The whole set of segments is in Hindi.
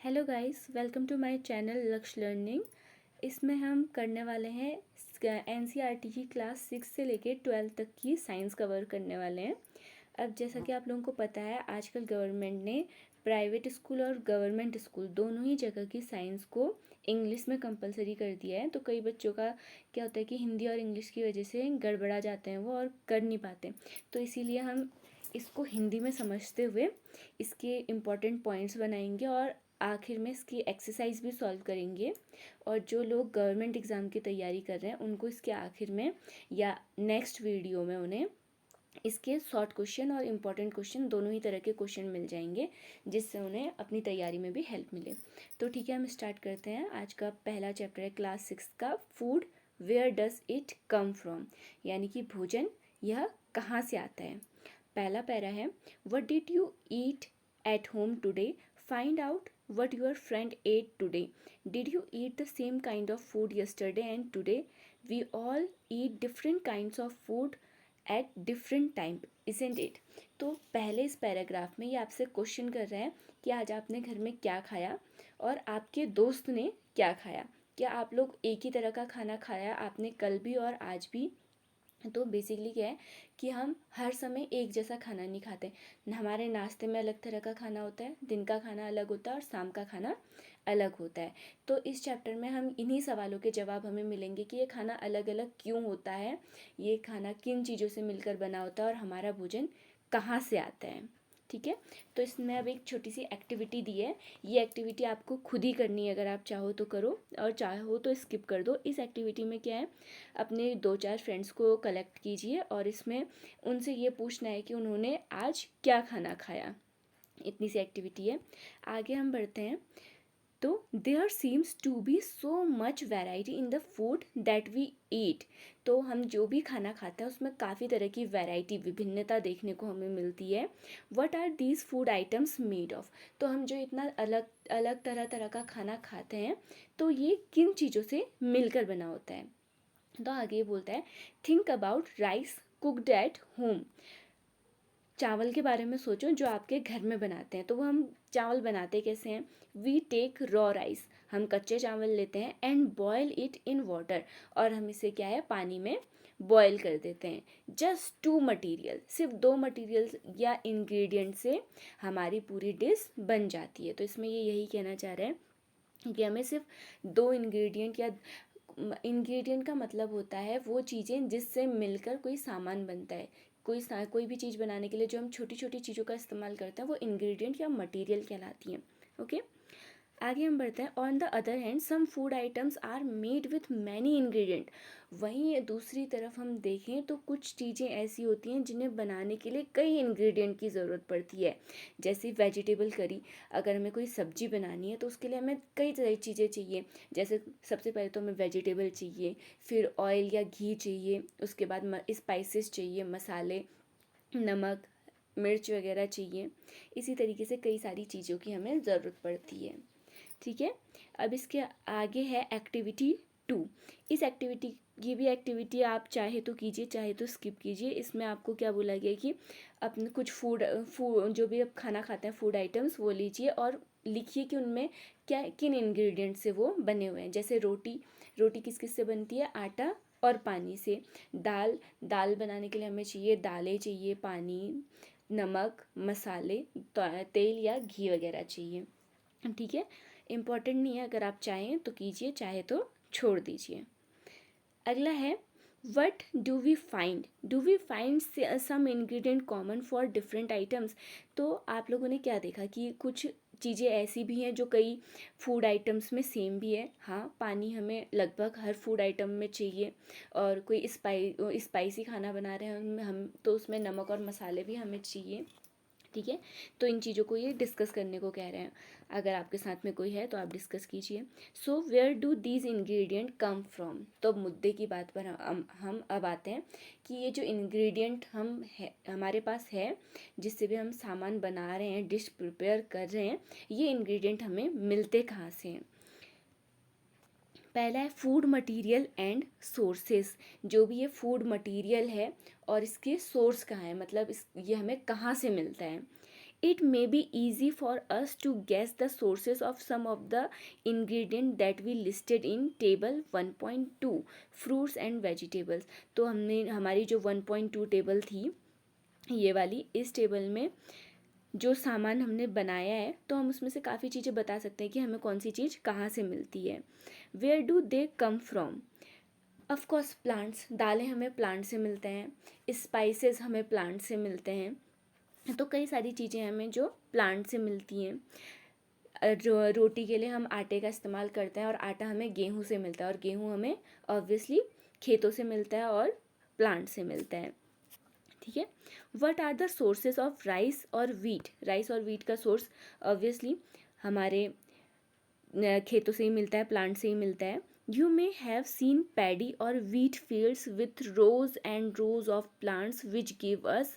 Hello guys, welcome to my channel Lakshya learning. इसमें हम करने वाले हैं एनसीईआरटी की क्लास 6 से लेके 12 तक की साइंस कवर करने वाले हैं। अब जैसा कि आप लोगों को पता है, आजकल गवर्नमेंट ने प्राइवेट स्कूल और गवर्नमेंट स्कूल दोनों ही जगह की साइंस को इंग्लिश में कंपलसरी कर दिया है। तो कई बच्चों का क्या होता है कि हिंदी और इंग्लिश की वजह से गड़बड़ा जाते हैं वो और कर नहीं पाते। तो इसीलिए हम इसको हिंदी में समझते हुए इसके इम्पॉर्टेंट पॉइंट्स बनाएंगे और आखिर में इसकी एक्सरसाइज भी सॉल्व करेंगे। और जो लोग गवर्नमेंट एग्ज़ाम की तैयारी कर रहे हैं उनको इसके आखिर में या नेक्स्ट वीडियो में उन्हें इसके शॉर्ट क्वेश्चन और इम्पॉर्टेंट क्वेश्चन दोनों ही तरह के क्वेश्चन मिल जाएंगे, जिससे उन्हें अपनी तैयारी में भी हेल्प मिले। तो ठीक है, हम स्टार्ट करते हैं। आज का पहला चैप्टर है क्लास 6 का, food where does it come from, यानी कि भोजन यह कहाँ से आता है। पहला पैरा है, what did you eat at home today, find out what your friend ate today. Did you eat the same kind of food yesterday and today? We all eat different kinds of food at different time, isn't it? तो पहले इस पैराग्राफ में ये आपसे क्वेश्चन कर रहे हैं कि आज आपने घर में क्या खाया और आपके दोस्त ने क्या खाया। क्या आप लोग एक ही तरह का खाना खाया आपने कल भी और आज भी? तो बेसिकली क्या है कि हम हर समय एक जैसा खाना नहीं खाते। हमारे नाश्ते में अलग तरह का खाना होता है, दिन का खाना अलग होता है और शाम का खाना अलग होता है। तो इस चैप्टर में हम इन्हीं सवालों के जवाब हमें मिलेंगे कि ये खाना अलग अलग क्यों होता है, ये खाना किन चीज़ों से मिलकर बना होता है और हमारा भोजन कहाँ से आता है। ठीक है, तो इसमें अब एक छोटी सी एक्टिविटी दी है। ये एक्टिविटी आपको खुद ही करनी है, अगर आप चाहो तो करो और चाहो तो स्किप कर दो। इस एक्टिविटी में क्या है, अपने 2-4 फ्रेंड्स को कलेक्ट कीजिए और इसमें उनसे ये पूछना है कि उन्होंने आज क्या खाना खाया। इतनी सी एक्टिविटी है। आगे हम बढ़ते हैं। तो there seems to be so much variety in the food that we eat. तो हम जो भी खाना खाते हैं उसमें काफ़ी तरह की वैरायटी, विभिन्नता देखने को हमें मिलती है। What are these food items made of. तो हम जो इतना अलग अलग तरह तरह का खाना खाते हैं, तो ये किन चीज़ों से मिलकर बना होता है। तो आगे ये बोलता है, think about rice cooked at home. चावल के बारे में सोचो जो आपके घर में बनाते हैं। तो वो हम चावल बनाते कैसे हैं। वी टेक रॉ राइस, हम कच्चे चावल लेते हैं, and boil it in water, और हम इसे क्या है पानी में बॉयल कर देते हैं। जस्ट 2 मटीरियल, सिर्फ 2 मटीरियल या इंग्रेडिएंट से हमारी पूरी डिश बन जाती है। तो इसमें ये यही कहना चाह रहे हैं कि हमें सिर्फ 2 इंग्रेडिएंट या इंग्रेडिएंट का मतलब होता है वो चीज़ें जिससे मिलकर कोई सामान बनता है। कोई भी चीज़ बनाने के लिए जो हम छोटी छोटी चीज़ों का इस्तेमाल करते हैं वो इंग्रेडिएंट या मटेरियल कहलाती हैं। ओके, आगे हम बढ़ते हैं। On the other hand some food items are made with many ingredient. वहीं दूसरी तरफ हम देखें तो कुछ चीज़ें ऐसी होती हैं जिन्हें बनाने के लिए कई इंग्रेडिएंट की ज़रूरत पड़ती है। जैसे वेजिटेबल करी, अगर हमें कोई सब्जी बनानी है तो उसके लिए हमें कई तरह की चीज़ें चाहिए। जैसे सबसे पहले तो हमें वेजिटेबल चाहिए, फिर ऑयल या घी चाहिए, उसके बाद स्पाइसेस चाहिए, मसाले, नमक, मिर्च वगैरह चाहिए। इसी तरीके से कई सारी चीज़ों की हमें ज़रूरत पड़ती है। ठीक है, अब इसके आगे है एक्टिविटी 2। इस एक्टिविटी, ये भी एक्टिविटी आप चाहे तो कीजिए चाहे तो स्किप कीजिए। इसमें आपको क्या बोला गया कि अपने कुछ फूड जो भी आप खाना खाते हैं फूड आइटम्स वो लीजिए और लिखिए कि उनमें क्या किन इंग्रेडिएंट से वो बने हुए हैं। जैसे रोटी, रोटी किस किस से बनती है, आटा और पानी से। दाल, दाल बनाने के लिए हमें चाहिए दालें चाहिए, पानी, नमक, मसाले, तेल या घी वगैरह चाहिए। ठीक है, इम्पॉर्टेंट नहीं है, अगर आप चाहें तो कीजिए चाहे तो छोड़ दीजिए। अगला है, what do we find some ingredient common for different items. तो आप लोगों ने क्या देखा कि कुछ चीज़ें ऐसी भी हैं जो कई फूड आइटम्स में सेम भी है। हाँ, पानी हमें लगभग हर फूड आइटम में चाहिए, और कोई स्पाइसी खाना बना रहे हैं हम तो उसमें नमक और मसाले भी हमें चाहिए। ठीक है, तो इन चीज़ों को ये डिस्कस करने को कह रहे हैं। अगर आपके साथ में कोई है तो आप डिस्कस कीजिए। So where do these ingredient come from. तो अब मुद्दे की बात पर हम अब आते हैं कि ये जो इंग्रेडिएंट हमारे पास है, जिससे भी हम सामान बना रहे हैं, डिश प्रिपेयर कर रहे हैं, ये इंग्रेडिएंट हमें मिलते कहाँ से हैं। पहला है फूड मटेरियल एंड सोर्सेस। जो भी ये फूड मटेरियल है और इसके सोर्स कहाँ है, मतलब ये हमें कहाँ से मिलता है। It may be easy for us to guess the sources of some of the ingredient that we listed in table 1.2 fruits and vegetables. तो हमने हमारी जो 1.2 टेबल थी ये वाली, इस टेबल में जो सामान हमने बनाया है तो हम उसमें से काफ़ी चीज़ें बता सकते हैं कि हमें कौन सी चीज़ कहाँ से मिलती है. Where do they come from? Of course plants. दालें हमें प्लांट से मिलते हैं, स्पाइसेस हमें प्लांट से मिलते हैं. तो कई सारी चीज़ें हमें जो प्लांट से मिलती हैं. रोटी के लिए हम आटे का इस्तेमाल करते हैं और आटा हमें गेहूं से मिलता है, और गेहूं हमें ऑब्वियसली खेतों से मिलता है और प्लांट से मिलता है. ठीक है. What are the sources of rice और वीट? राइस और वीट का सोर्स ऑब्वियसली हमारे खेतों से ही मिलता है, प्लांट से ही मिलता है. You may have seen paddy or wheat fields with rows and rows of plants which give us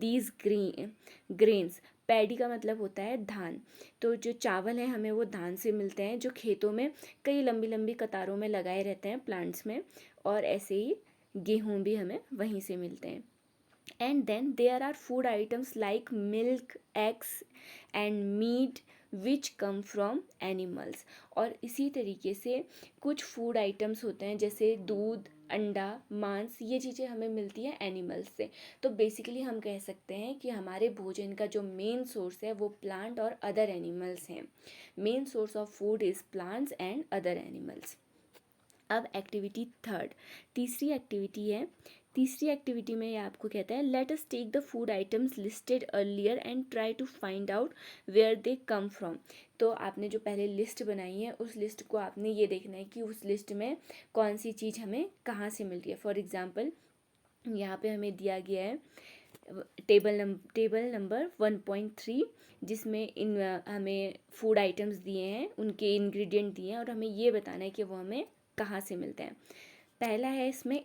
these grains. Paddy का मतलब होता है धान. तो जो चावल है हमें वो धान से मिलते हैं, जो खेतों में कई लंबी लंबी कतारों में लगाए रहते हैं प्लांट्स में, और ऐसे ही गेहूँ भी हमें वहीं से मिलते हैं. And then there are food items like milk, eggs and meat which come from animals. और इसी तरीके से कुछ फूड आइटम्स होते हैं जैसे दूध, अंडा, मांस, ये चीज़ें हमें मिलती हैं एनिमल्स से. तो बेसिकली हम कह सकते हैं कि हमारे भोजन का जो मेन सोर्स है वो प्लांट और अदर एनिमल्स हैं. Main source of food is plants and other animals. अब एक्टिविटी थर्ड, तीसरी एक्टिविटी में ये आपको कहता है let us take the food items listed earlier and try to find out where they come from. तो आपने जो पहले लिस्ट बनाई है उस लिस्ट को आपने ये देखना है कि उस लिस्ट में कौन सी चीज़ हमें कहाँ से मिल रही है. फॉर एग्जाम्पल यहाँ पे हमें दिया गया है टेबल नंबर 1.3 जिसमें हमें फूड आइटम्स दिए हैं, उनके इंग्रेडिएंट दिए हैं और हमें ये बताना है कि वो हमें कहाँ से मिलते हैं. पहला है इसमें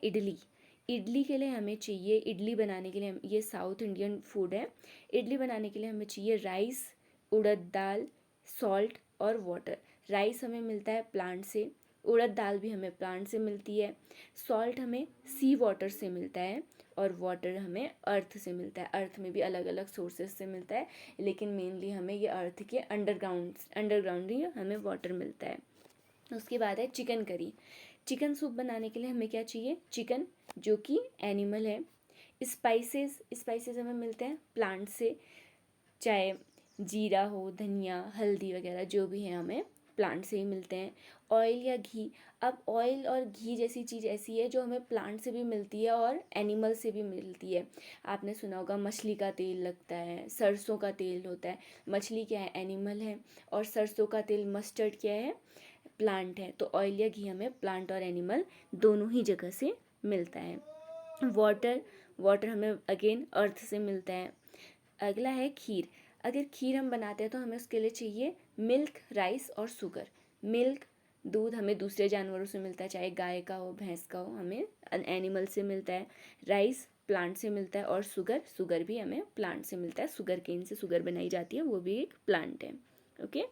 इडली के लिए हमें चाहिए, इडली बनाने के लिए ये साउथ इंडियन फूड है. इडली बनाने के लिए हमें चाहिए राइस, उड़द दाल, सॉल्ट और वाटर. राइस हमें मिलता है प्लांट से, उड़द दाल भी हमें प्लांट से मिलती है, सॉल्ट हमें सी वाटर से मिलता है और वाटर हमें अर्थ से मिलता है. अर्थ में भी अलग अलग सोर्सेज से मिलता है, लेकिन मेनली हमें ये अर्थ के अंडरग्राउंड ही हमें वाटर मिलता है. उसके बाद है चिकन करी. चिकन सूप बनाने के लिए हमें क्या चाहिए? चिकन, जो कि एनिमल है. स्पाइसेस हमें मिलते हैं प्लांट से, चाहे जीरा हो, धनिया, हल्दी वगैरह जो भी है हमें प्लांट से ही मिलते हैं. ऑयल या घी. अब ऑयल और घी जैसी चीज़ ऐसी है जो हमें प्लांट से भी मिलती है और एनिमल से भी मिलती है. आपने सुना होगा मछली का तेल लगता है, सरसों का तेल होता है. मछली क्या है? एनिमल है. और सरसों का तेल, मस्टर्ड क्या है? प्लांट है. तो ऑयल या घी हमें प्लांट और एनिमल दोनों ही जगह से मिलता है. वाटर हमें अगेन अर्थ से मिलता है. अगला है खीर. अगर खीर हम बनाते हैं तो हमें उसके लिए चाहिए मिल्क, राइस और शुगर. मिल्क, दूध हमें दूसरे जानवरों से मिलता है, चाहे गाय का हो, भैंस का हो, हमें एनिमल से मिलता है. राइस प्लांट से मिलता है और शुगर भी हमें प्लांट से मिलता है. शुगर केन से शुगर बनाई जाती है, वो भी एक प्लांट है. ओके,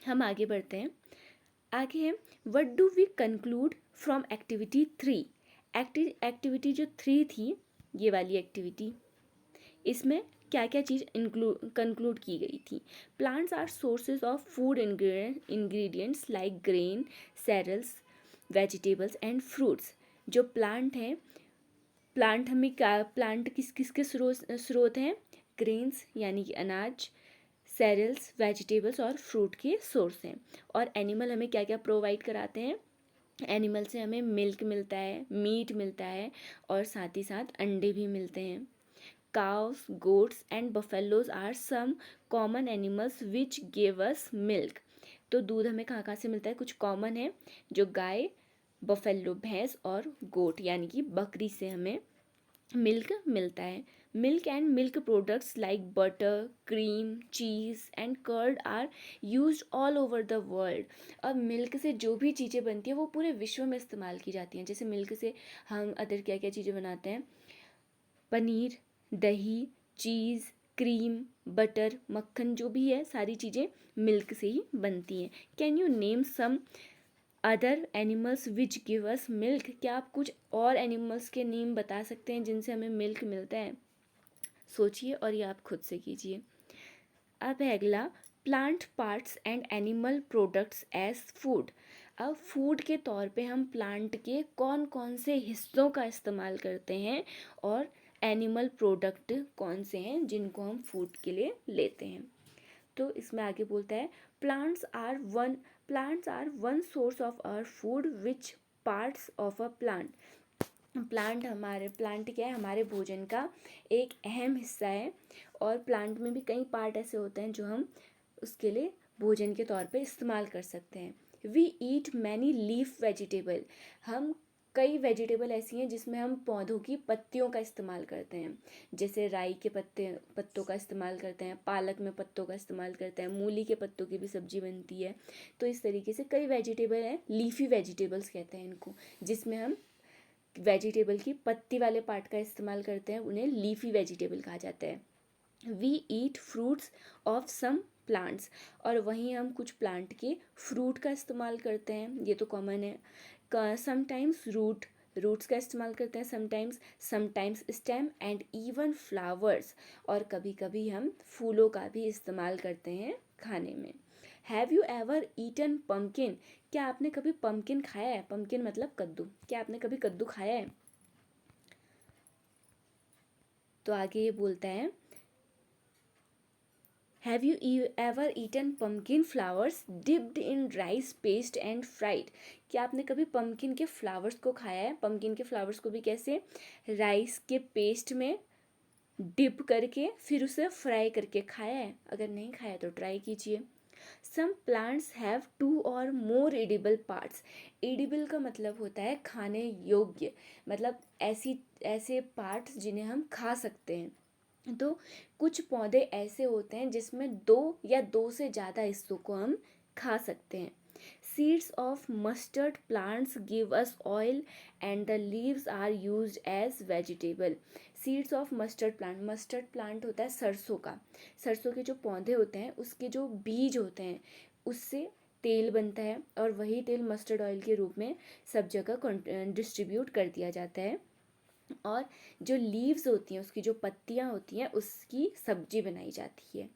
हम आगे बढ़ते हैं. आगे है what do we conclude from activity 3. Activity जो 3 थी, ये वाली एक्टिविटी, इसमें क्या क्या चीज़ कंक्लूड की गई थी. Plants are sources of food ingredients like grain, cereals, vegetables and fruits. जो प्लांट हैं, प्लांट किस किस के स्रोत हैं? ग्रेन्स यानी कि अनाज, सेरल्स, वेजिटेबल्स और फ्रूट के सोर्स हैं. और एनिमल हमें क्या क्या प्रोवाइड कराते हैं? एनिमल से हमें मिल्क मिलता है, मीट मिलता है और साथ ही साथ अंडे भी मिलते हैं. Cows, goats and buffaloes are some common animals which give us milk. तो दूध हमें कहाँ कहाँ से मिलता है? कुछ कॉमन है, जो गाय, बफेलो भैंस और गोट यानी कि बकरी से हमें मिल्क मिलता है. Milk and milk products like butter, cream, cheese and curd are used all over the world. अब मिल्क से जो भी चीज़ें बनती हैं वो पूरे विश्व में इस्तेमाल की जाती हैं. जैसे मिल्क से हम अदर क्या क्या चीज़ें बनाते हैं? पनीर, दही, चीज़, क्रीम, बटर, मक्खन, जो भी है सारी चीज़ें मिल्क से ही बनती हैं. Can you name some other animals which give us milk. क्या आप कुछ और एनिमल्स के नेम बता सकते हैं जिनसे हमें मिल्क मिलता है? सोचिए और ये आप खुद से कीजिए. अब है अगला plant parts and animal products as food. अब फूड के तौर पे हम प्लांट के कौन कौन से हिस्सों का इस्तेमाल करते हैं और एनिमल प्रोडक्ट कौन से हैं जिनको हम फूड के लिए लेते हैं। तो इसमें आगे बोलता है plants are one source of our food which parts of a plant क्या है, हमारे भोजन का एक अहम हिस्सा है। और प्लांट में भी कई पार्ट ऐसे होते हैं जो हम उसके लिए भोजन के तौर पे इस्तेमाल कर सकते हैं। We eat many leaf vegetable. हम कई वेजिटेबल ऐसी हैं जिसमें हम पौधों की पत्तियों का इस्तेमाल करते हैं, जैसे राई के पत्तों का इस्तेमाल करते हैं, पालक में पत्तों का इस्तेमाल करते हैं, मूली के पत्तों की भी सब्जी बनती है। तो इस तरीके से कई वेजिटेबल हैं, लीफी वेजिटेबल्स कहते हैं इनको, जिसमें हम वेजिटेबल की पत्ती वाले पार्ट का इस्तेमाल करते हैं, उन्हें लीफी वेजिटेबल कहा जाता है। We eat fruits of some plants. और वहीं हम कुछ प्लांट के फ्रूट का इस्तेमाल करते हैं, ये तो कॉमन है। समटाइम्स रूट्स का इस्तेमाल करते हैं, sometimes stem and even flowers. और कभी कभी हम फूलों का भी इस्तेमाल करते हैं खाने में। Have you ever eaten pumpkin. क्या आपने कभी पम्पकिन खाया है? पम्पकिन मतलब कद्दू। क्या आपने कभी कद्दू खाया है? तो आगे ये बोलता है have you ever eaten pumpkin flowers dipped in rice paste and fried. क्या आपने कभी पम्पकिन के फ्लावर्स को खाया है? पम्पकिन के फ्लावर्स को भी कैसे? राइस के पेस्ट में डिप करके फिर उसे फ्राई करके खाया है? अगर नहीं खाया तो ट्राई कीजिए। Some plants have 2 or more edible parts. Edible का मतलब होता है खाने योग्य, मतलब ऐसे पार्ट्स जिन्हें हम खा सकते हैं। तो कुछ पौधे ऐसे होते हैं जिसमें 2 या 2 से ज़्यादा हिस्सों को हम खा सकते हैं। Seeds of mustard plants give us oil and the leaves are used as vegetable. Seeds of mustard plant होता है सरसों का। सरसों के जो पौधे होते हैं उसके जो बीज होते हैं उससे तेल बनता है, और वही तेल मस्टर्ड ऑयल के रूप में सब जगह डिस्ट्रीब्यूट कर दिया जाता है। और जो लीव्स होती हैं, उसकी जो पत्तियाँ होती हैं, उसकी सब्जी बनाई जाती है।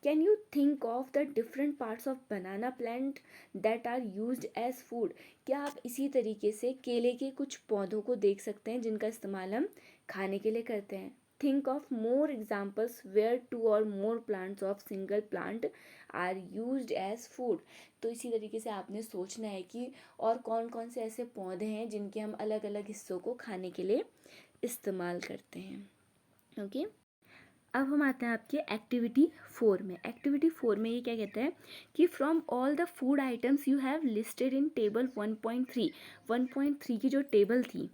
Can you think of the different parts of banana plant that are used as food. क्या आप इसी तरीके से केले के कुछ पौधों को देख सकते हैं जिनका इस्तेमाल हम खाने के लिए करते हैं? Think of more examples where 2 or more plants of single plant are used as food. तो इसी तरीके से आपने सोचना है कि और कौन कौन से ऐसे पौधे हैं जिनके हम अलग अलग हिस्सों को खाने के लिए इस्तेमाल करते हैं। ओके, अब हम आते हैं आपके एक्टिविटी 4 में। एक्टिविटी 4 में ये क्या कहता है कि from all the food items you have listed in table 1.3 की जो टेबल थी,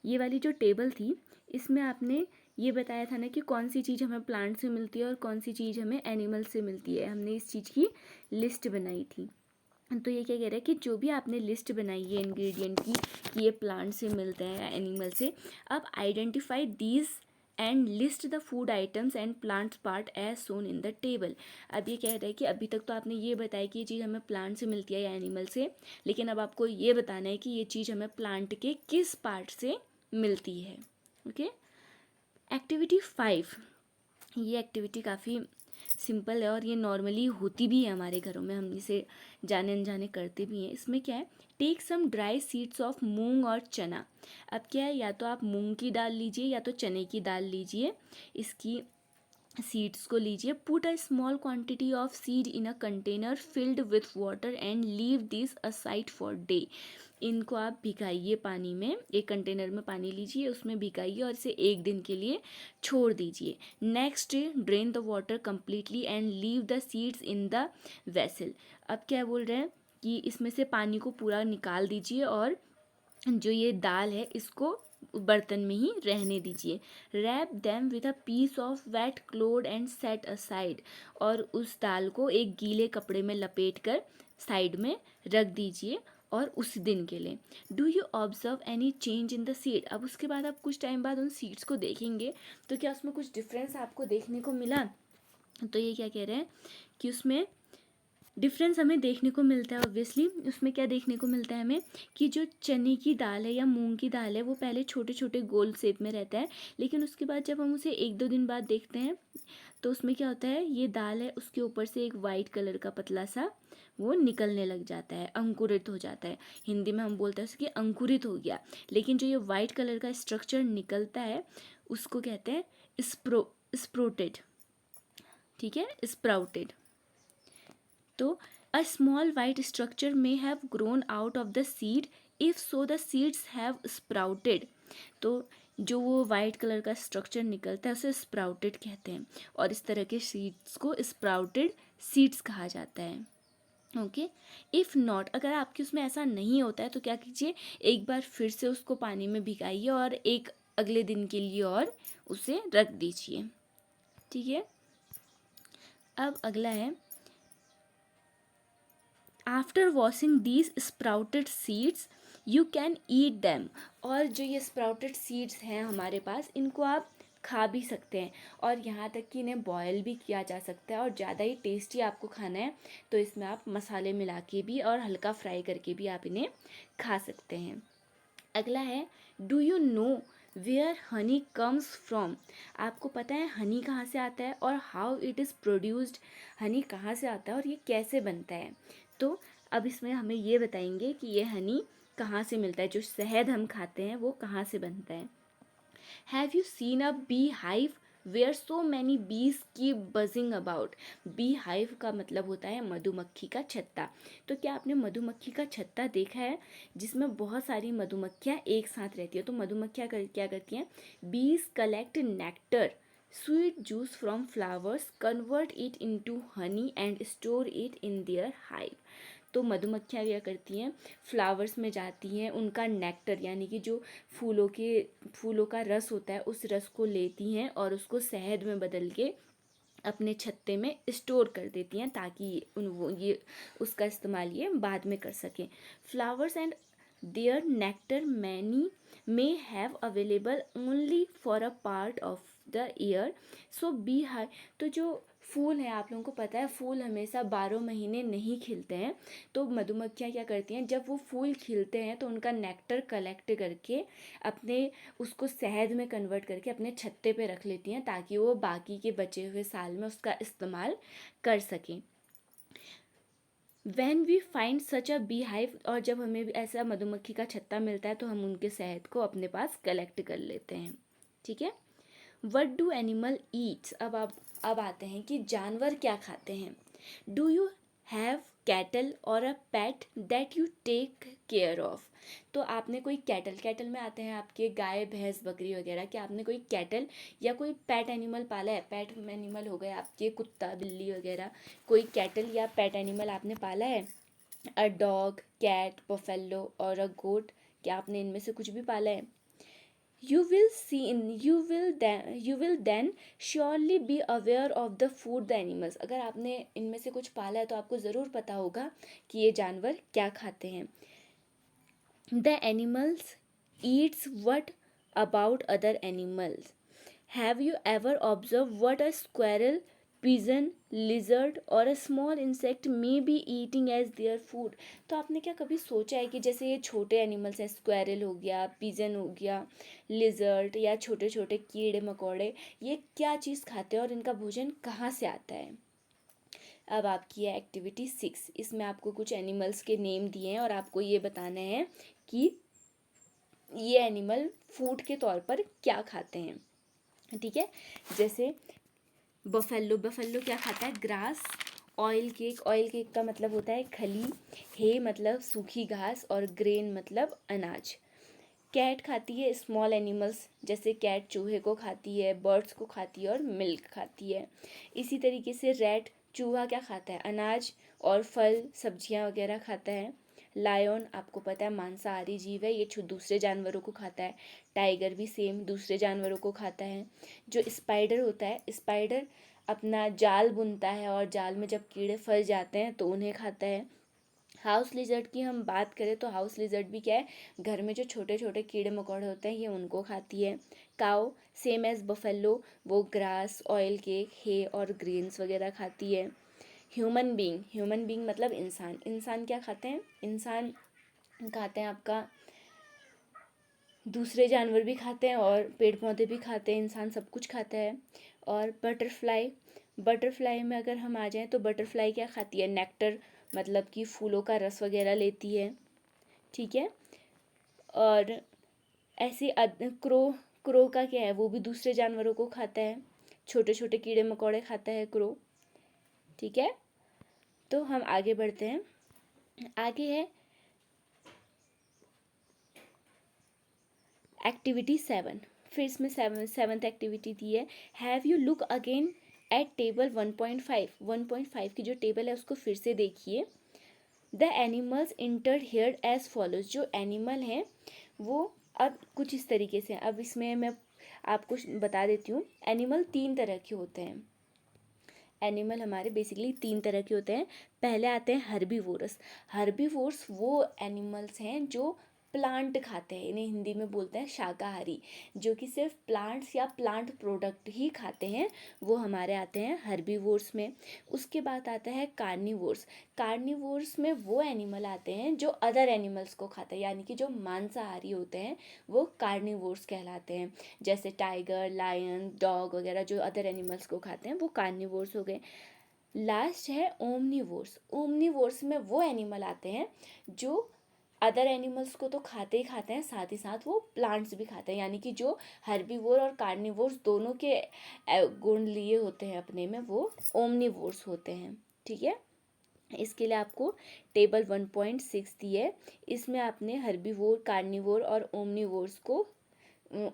ये वाली जो टेबल थी, इसमें आपने ये बताया था ना कि कौन सी चीज़ हमें प्लांट से मिलती है और कौन सी चीज़ हमें एनिमल से मिलती है। हमने इस चीज़ की लिस्ट बनाई थी। तो ये क्या कह रहा है कि जो भी आपने लिस्ट बनाई है इंग्रेडिएंट की कि ये प्लांट से मिलते हैं या एनिमल से, अब identify these and list the food items and plants part as shown in the table. अब ये कह रहा है कि अभी तक तो आपने ये बताया कि ये चीज़ हमें प्लांट से मिलती है या एनिमल से, लेकिन अब आपको ये बताना है कि ये चीज़ हमें प्लांट के किस पार्ट से मिलती है। Okay, activity 5। ये एक्टिविटी काफ़ी सिंपल है और ये नॉर्मली होती भी है हमारे घरों में, हम इसे जाने अनजाने करते भी हैं। इसमें क्या है, take some dry seeds of moong और चना। अब क्या है, या तो आप मूंग की दाल लीजिए या तो चने की दाल लीजिए, इसकी सीड्स को लीजिए। Put a small quantity of seed in a container filled with water and leave this aside for day. इनको आप भिगाइए पानी में, एक कंटेनर में पानी लीजिए, उसमें भिगाइए और इसे एक दिन के लिए छोड़ दीजिए। Next day drain the water completely and leave the seeds in the vessel. अब क्या बोल रहे हैं कि इसमें से पानी को पूरा निकाल दीजिए और जो ये दाल है इसको बर्तन में ही रहने दीजिए। Wrap them with a piece of wet cloth and set aside. और उस दाल को एक गीले कपड़े में लपेट कर साइड में रख दीजिए और उस दिन के लिए। Do you observe any change in the seed. अब उसके बाद आप कुछ टाइम बाद उन सीड्स को देखेंगे तो क्या उसमें कुछ डिफरेंस आपको देखने को मिला? तो ये क्या कह रहे हैं कि उसमें डिफरेंस हमें देखने को मिलता है ऑब्वियसली। उसमें क्या देखने को मिलता है हमें कि जो चने की दाल है या मूंग की दाल है वो पहले छोटे छोटे गोल शेप में रहता है, लेकिन उसके बाद जब हम उसे 1-2 दिन बाद देखते हैं तो उसमें क्या होता है, ये दाल है उसके ऊपर से एक वाइट कलर का पतला सा वो निकलने लग जाता है, अंकुरित हो जाता है। हिंदी में हम बोलते हैं उसकी अंकुरित हो गया। लेकिन जो ये वाइट कलर का स्ट्रक्चर निकलता है उसको कहते हैं स्प्रोटेड। ठीक है, स्प्राउटेड। तो a small white structure may have grown out of the seed, if so the seeds have sprouted। तो जो वो वाइट कलर का स्ट्रक्चर निकलता है उसे स्प्राउटेड कहते हैं, और इस तरह के सीड्स को स्प्राउटेड सीड्स कहा जाता है। ओके, इफ़ नॉट, अगर आपके उसमें ऐसा नहीं होता है तो क्या कीजिए, एक बार फिर से उसको पानी में भिगाइए और एक अगले दिन के लिए और उसे रख दीजिए। ठीक है, अब अगला है, after washing these sprouted seeds you can eat them. और जो ये स्प्राउटेड सीड्स हैं हमारे पास, इनको आप खा भी सकते हैं, और यहाँ तक कि इन्हें बॉयल भी किया जा सकता है। और ज़्यादा ही टेस्टी आपको खाना है तो इसमें आप मसाले मिला के भी और हल्का फ्राई करके भी आप इन्हें खा सकते हैं। अगला है, do you know where honey comes from. आपको पता है हनी कहाँ से आता है और how it is produced. Honey कहाँ से आता है और ये कैसे बनता है। तो अब इसमें हमें ये बताएंगे कि ये हनी कहाँ से मिलता है, जो शहद हम खाते हैं वो कहाँ से बनता है। Have you seen a bee hive where so many bees keep buzzing about. Bee hive का मतलब होता है मधुमक्खी का छत्ता। तो क्या आपने मधुमक्खी का छत्ता देखा है जिसमें बहुत सारी मधुमक्खियाँ एक साथ रहती है। तो मधुमक्खियाँ क्या करती हैं, बीज collect nectar sweet juice from flowers, convert it into honey and store it in their hive. तो मधुमक्खियाँ क्या करती हैं, फ्लावर्स में जाती हैं, उनका नेक्टर यानी कि जो फूलों का रस होता है उस रस को लेती हैं और उसको शहद में बदल के अपने छत्ते में स्टोर कर देती हैं, ताकि ये उसका इस्तेमाल ये बाद में कर सकें। Flowers and their nectar many may have available only for a part of the year, so be high. तो जो फूल है, आप लोगों को पता है फूल हमेशा 12 महीने नहीं खिलते हैं। तो मधुमक्खियाँ क्या करती हैं, जब वो फूल खिलते हैं तो उनका नेक्टर कलेक्ट करके अपने उसको शहद में कन्वर्ट करके अपने छत्ते पे रख लेती हैं, ताकि वो बाकी के बचे हुए साल में उसका इस्तेमाल कर सकें। When we find such a beehive, और जब हमें ऐसा मधुमक्खी का छत्ता मिलता है तो हम उनके शहद को अपने पास कलेक्ट कर लेते हैं। ठीक है, What do animal eats। अब आते हैं कि जानवर क्या खाते हैं। Do you have cattle or a pet that you take care of. तो आपने कोई कैटल में आते हैं आपके गाय भैंस बकरी वगैरह, क्या आपने कोई कैटल या कोई पेट एनिमल पाला है। पेट एनिमल हो गए आपके कुत्ता बिल्ली वगैरह, कोई कैटल या पेट एनिमल आपने पाला है। अ डॉग, कैट, बफेलो और अ गोट, क्या आपने इनमें से कुछ भी पाला है। You will then surely be aware of the food the animals। अगर आपने इनमें से कुछ पाला है तो आपको ज़रूर पता होगा कि ये जानवर क्या खाते हैं। The animals eats what about other animals। Have you ever observed what a squirrel, pigeon, lizard और a small insect may be eating as their food। तो आपने क्या कभी सोचा है कि जैसे ये छोटे एनिमल्स हैं, स्क्वेरल हो गया, पिजन हो गया, लिजर्ड या छोटे छोटे कीड़े मकोड़े, ये क्या चीज़ खाते हैं और इनका भोजन कहाँ से आता है। अब आपकी है एक्टिविटी 6। इसमें आपको कुछ एनिमल्स के नेम दिए हैं और आपको ये बताना है कि ये एनिमल फूड के तौर पर क्या खाते हैं। ठीक है, जैसे बफेलो क्या खाता है, ग्रास। ऑयल केक का मतलब होता है खली। हे मतलब सूखी घास और ग्रेन मतलब अनाज। कैट खाती है स्मॉल एनिमल्स, जैसे कैट चूहे को खाती है, बर्ड्स को खाती है और मिल्क खाती है। इसी तरीके से रैट, चूहा क्या खाता है, अनाज और फल सब्जियां वगैरह खाता है। लायन आपको पता है मांसाहारी जीव है, ये दूसरे जानवरों को खाता है। टाइगर भी सेम दूसरे जानवरों को खाता है। जो स्पाइडर होता है, स्पाइडर अपना जाल बुनता है और जाल में जब कीड़े फंस जाते हैं तो उन्हें खाता है। हाउस लिजर्ड की हम बात करें तो हाउस लिजर्ड भी क्या है, घर में जो छोटे छोटे कीड़े मकोड़े होते हैं ये उनको खाती है। काऊ सेम एज बफेलो, वो ग्रास, ऑयल केक, हे और ग्रेन्स वगैरह खाती है। ह्यूमन बीइंग मतलब इंसान क्या खाते हैं, इंसान खाते हैं आपका, दूसरे जानवर भी खाते हैं और पेड़ पौधे भी खाते हैं, इंसान सब कुछ खाता है। और बटरफ्लाई में अगर हम आ जाएं तो बटरफ्लाई क्या खाती है, नेक्टर, मतलब कि फूलों का रस वगैरह लेती है, ठीक है। और ऐसे क्रो का क्या है, वो भी दूसरे जानवरों को खाता है, छोटे छोटे कीड़े मकोड़े खाता है क्रो, ठीक है। तो हम आगे बढ़ते हैं, आगे है एक्टिविटी 7। फिर इसमें सेवन्थ एक्टिविटी दी है, have you look again at table 1.5 की जो टेबल है उसको फिर से देखिए। The animals entered here as follows, जो एनिमल हैं वो अब कुछ इस तरीके से, अब इसमें मैं आपको बता देती हूँ। एनिमल 3 तरह के होते हैं, एनिमल हमारे बेसिकली 3 तरह के होते हैं। पहले आते हैं हर्बीवोर्स वो एनिमल्स हैं जो प्लांट खाते हैं, इन्हें हिंदी में बोलते हैं शाकाहारी, जो कि सिर्फ प्लांट्स या प्लांट प्रोडक्ट ही खाते हैं, वो हमारे आते हैं हर्बीवोर्स में। उसके बाद आता है कार्निवोर्स में वो एनिमल आते हैं जो अदर एनिमल्स को खाते हैं, यानी कि जो मांसाहारी होते हैं वो कार्निवोर्स कहलाते हैं, जैसे टाइगर, लायन, डॉग वगैरह जो अदर एनिमल्स को खाते हैं वो कार्निवोर्स हो गए। लास्ट है ओमनीवोर्स में वो एनिमल आते हैं जो अदर एनिमल्स को तो खाते ही खाते हैं, साथ ही साथ वो प्लांट्स भी खाते हैं, यानी कि जो हर्बीवोर और कार्निवोर्स दोनों के गुण लिए होते हैं अपने में, वो ओमनीवोर्स होते हैं, ठीक है। इसके लिए आपको टेबल 1.6 दी है, इसमें आपने हर्बीवोर, कार्निवोर और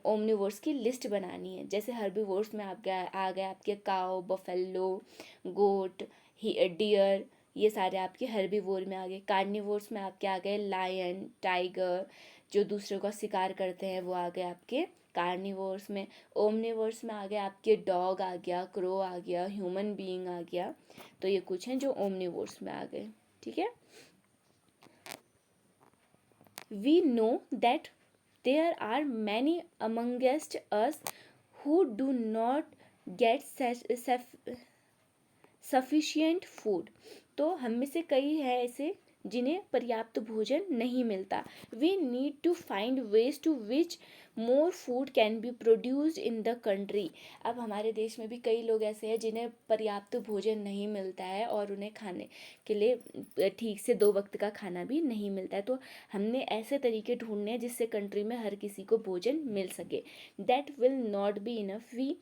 ओमनीवोर्स की लिस्ट बनानी है। जैसे हर्बीवोर्स में आ गया आपके काऊ, बफेलो, गोट, डियर, ये सारे आपके हर्बीवोर में आ गए। कार्निवोर्स में आपके आ गए लायन, टाइगर, जो दूसरों का शिकार करते हैं वो आ गए आपके कार्निवोर्स में। ओमनिवोर्स में आ गए आपके डॉग आ गया, क्रो आ गया, ह्यूमन बीइंग आ गया। तो ये कुछ हैं जो ओमनिवोर्स में आ गए, ठीक है। We know that there are many amongst us who do not get sufficient food, तो हम में से कई है ऐसे जिन्हें पर्याप्त भोजन नहीं मिलता। we need to find ways to which more food can be produced in the country, अब हमारे देश में भी कई लोग ऐसे हैं जिन्हें पर्याप्त भोजन नहीं मिलता है और उन्हें खाने के लिए ठीक से 2 वक्त का खाना भी नहीं मिलता है। तो हमने ऐसे तरीके ढूंढने हैं जिससे कंट्री में हर किसी को भोजन मिल सके। That will not be enough, we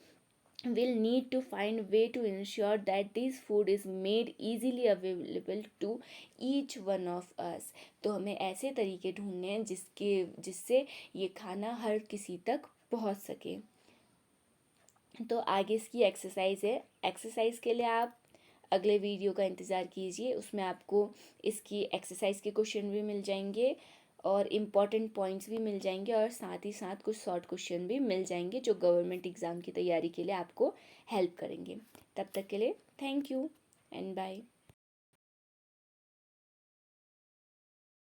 will need to find way to ensure that this food is made easily available to each one of us, तो हमें ऐसे तरीके ढूंढने हैं जिससे ये खाना हर किसी तक पहुंच सके। तो आगे इसकी एक्सरसाइज है, एक्सरसाइज के लिए आप अगले वीडियो का इंतज़ार कीजिए, उसमें आपको इसकी एक्सरसाइज के क्वेश्चन भी मिल जाएंगे और इम्पॉर्टेंट पॉइंट्स भी मिल जाएंगे और साथ ही साथ कुछ शॉर्ट क्वेश्चन भी मिल जाएंगे जो गवर्नमेंट एग्ज़ाम की तैयारी के लिए आपको हेल्प करेंगे। तब तक के लिए थैंक यू एंड बाय।